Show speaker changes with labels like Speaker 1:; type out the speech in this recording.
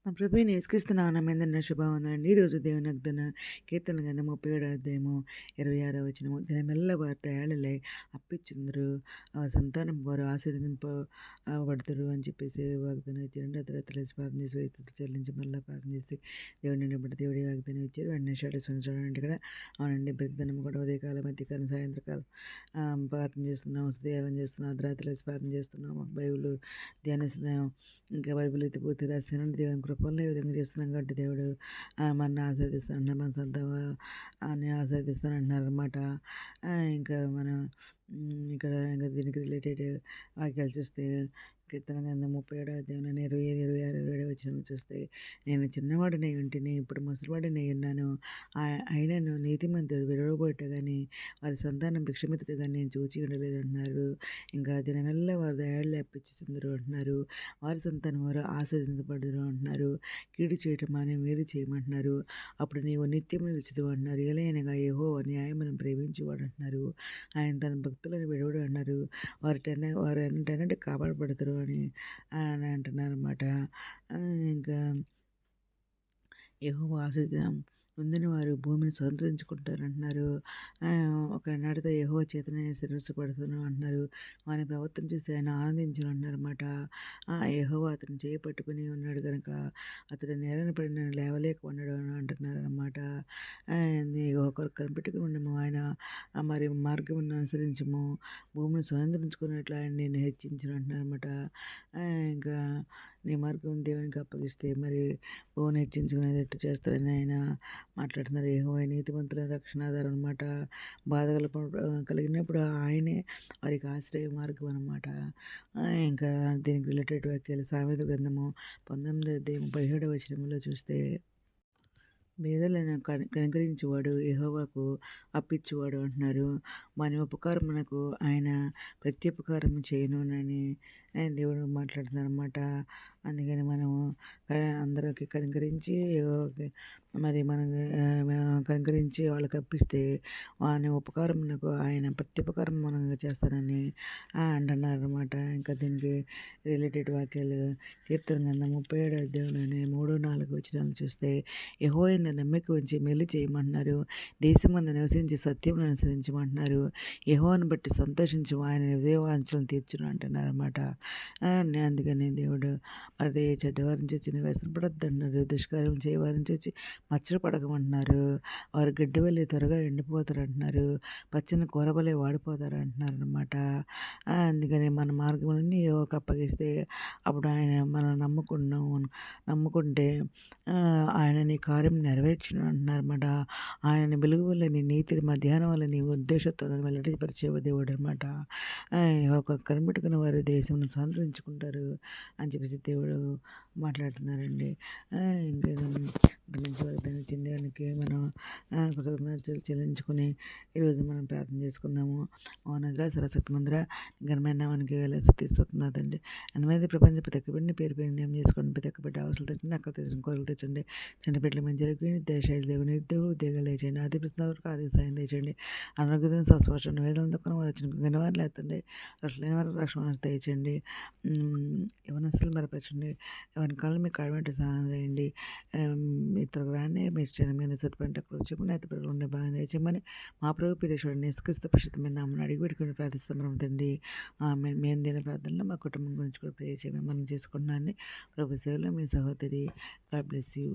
Speaker 1: మా ప్రభువైన యేసుక్రీస్తు నామమున శుభవందనాలండి. ఈరోజు దేవుని వాగ్దాన కీర్తన గ్రంథం 37వ అధ్యాయము 26వ వచనము. దినమెల్ల వారు దయాళులై అప్పిచ్చుందురు, వారి సంతానం వారు ఆశీర్వదింపబడుదురు అని చెప్పేసి వాగ్దానం ఇచ్చారండి. అర్ధరాత్రి లేచి ప్రార్థన చేసి స్తుతి చెల్లించి మళ్ళీ ప్రార్థన చేసి దేవుడిని బట్టి దేవుడి వాగ్దానం ఇచ్చారు. వెంటనే చూడండి ఇక్కడ. అవునండి, ప్రతిదినం కూడా ఉదయకాలం, మధ్యకాలం, సాయంత్రకాలం ప్రార్థన చేస్తున్నాం, స్తుతియాగం చేస్తున్నాం, అర్ధరాత్రి లేచి ప్రార్థన చేస్తున్నాము, బైబిల్ ధ్యానిస్తున్నాం, ఇంకా బైబిల్ అయితే పూర్తి రాస్తానండి. దేవుని కృపల్లో ఈ విధంగా చేస్తున్నాం కాబట్టి దేవుడు మనల్ని ఆశీర్వదిస్తానంటున్నారు, మన సొంత అని ఆశీర్వదిస్తానంటున్నారు అనమాట. ఇంకా మనం ఇక్కడ ఇంకా దీనికి రిలేటెడ్ వాక్యాలు చూస్తే కీర్తన గ్రంథం 37వ అధ్యాయం 25, 26, 27 వచనం చూస్తే, నేను చిన్నవాడినై ఉంటిని, ఇప్పుడు ముసలివాడినై ఉన్నాను, అయినను నీతిమంతుడు విడవబోట కానీ వారి సంతానం భిక్షమిత్రుడు కానీ నేను చూచి ఉండలేదు అంటున్నారు. ఇంకా దినమెల్లా వారు దయాళులై అప్పిచ్చుచుందురు అంటున్నారు. వారి సంతానం వారు ఆశీర్వదించబడుదురు అంటున్నారు. కీడు చేయటం మాని మేలు చేయమంటున్నారు. అప్పుడు నీవు నిత్యం నిలుచుదువు అంటున్నారు. ఏలయనగా యెహోవా న్యాయమును ప్రేమించువాడు అంటున్నారు. ఆయన తన భక్తులను విడవడు అన్నారు. వారు ఎన్నటెన్నటి కాపాడబడతారు అని అని అంటున్నారు అన్నమాట. ఇంకా యెహోవా ఆశీర్వాదం పొందిన వారు భూమిని స్వతంత్రించుకుంటారంటున్నారు. ఒక నాటితో యెహోవా చేతనే శిరస్సుపడుతున్నాం అంటున్నారు. వాని ప్రవర్తన చూసి ఆయన ఆనందించను అంటున్నారన్నమాట. యెహోవా అతను చేయి పట్టుకుని ఉన్నాడు కనుక అతడు నేలను పడిన లేవలేక ఉన్నాడు అని అంటున్నారన్నమాట. ఒకరు కనిపెట్టుకుని ఉండము, ఆయన మరి మార్గమును అనుసరించము, భూమిని స్వతంత్రించుకున్నట్లు ఆయన నేను హెచ్చించను అంటున్నారన్నమాట. ఇంకా నీ మార్గం దేవునికి అప్పగిస్తే మరి భూమిని హెచ్చించుకునేటట్టు చేస్తారని ఆయన మాట్లాడుతున్నారు. యెహోవా నీతిమంతుల రక్షణాధారం అనమాట. బాధ కలిగినప్పుడు ఆయనే వారికి ఆశ్రయ మార్గం అనమాట. ఇంకా దీనికి రిలేటెడ్ వాక్యాలు సామెత గ్రంథము 19వ అధ్యాయం 17వ వచనంలో చూస్తే, పేదలను కనికరించువాడు యెహోవాకు అప్పిచ్చువాడు అంటున్నారు. మన ఉపకారమునకు ఆయన ప్రత్యుపకారం చేయనునని దేవుడు మాట్లాడుతున్నారు అన్నమాట. అందుకని మనము అందరికి కనికరించి మరి మనం కనికరించి వాళ్ళకి అప్పిస్తే వాని ఉపకారమునకు ఆయన ప్రత్యుపకారం మనం చేస్తారని అంటున్నారు అన్నమాట. ఇంకా దీనికి రిలేటెడ్ వాక్యాలు కీర్తన గ్రంథం 37వ అధ్యాయంలోనే 3, 4 వచనాలు చూస్తే, యెహోవాయందు నమ్మిక ఉంచి మేలు చేయమంటున్నారు. దేశమందు నివసించి సత్యమును అనుసరించమంటున్నారు. యెహోవాను బట్టి సంతోషించి ఆయన హృదయవాంఛలను తీర్చును అంటున్నారు అన్నమాట. అందుకని దేవుడు మరి చెడ్డవారిని చూచి వ్యసనపడొద్దు అంటున్నారు. దుష్కార్యం చేయవారిని చూచి మచ్చరపడకమంటున్నారు. వారు గడ్డి వలె త్వరగా ఎండిపోతారు అంటున్నారు. పచ్చని కూరవలె వాడిపోతారు అంటున్నారు అన్నమాట. అందుకని మన మార్గములన్నీ యెహోవాకు అప్పగిస్తే అప్పుడు ఆయన మనం నమ్ముకుంటే ఆయన నీ కార్యం నెరవేర్చును అంటున్నారు అన్నమాట. ఆయన వెలుగు వల్ల నీ నీతిని, మధ్యాహ్నం వల్ల నీ ఉద్దేశంతో వెల్లడిపరిచే దేవుడు అనమాట. ఒకరు కనిపెట్టుకున్న వారు దేశంను స్వతంత్రించుకుంటారు అని చెప్పేసి దేవుడు మాట్లాడుతున్నారండి. ఇంకా మంచి వాగ్దానం చెందడానికి మనం కృతజ్ఞతలు చెల్లించుకుని ఈరోజు మనం ప్రార్థన చేసుకుందాము. మౌనద్ర సరస్వతి మందిర ఘనమైన నామానికి స్తుతిస్తున్నాదండి. అందుమీద ప్రపంచ ప్రతి ఒక్క బిడ్డని పేరు పేరు నియమం చేసుకోండి. ప్రతి ఒక్క బిడ్డ అవసరం తెచ్చండి, అక్కడ తెచ్చిన కోరికలు తెచ్చండి. చిన్న బిడ్డలు మంచి దేశాలు దేవుని ఉద్యోగాలు తెచ్చండి. ఆది ప్రశ్న వరకు ఆది సాయం తెచ్చండి. అనారోగ్యం స్వస్పర్శన వేదన దుఃఖం వచ్చిన గనివారు లేతండి. రక్షణ వరకు రక్షణ తెచ్చండి. యవనస్తులు మరపరచండి. ఎవరి కాళ్ళు మీకు కాడబెట్టి సహాయం చేయండి. ఇతరులకు రాని మీరు చిన్న మీద సరిపోయిన అక్కడ వచ్చి అయితే పిల్లలు ఉండే బాగా తెచ్చమని మా ప్రభు పీరేశ్వరుడు నిష్కృత ప్రసిద్ధమైన నామని అడిగి పెట్టుకుని ప్రార్థిస్తాం తండ్రి. మేము దీని ప్రార్థనలో మా కుటుంబం గురించి కూడా ప్రే చేయమని మనం చేసుకుంటున్నాను. ప్రభు సేవలో మీ సహోదరి. God bless you.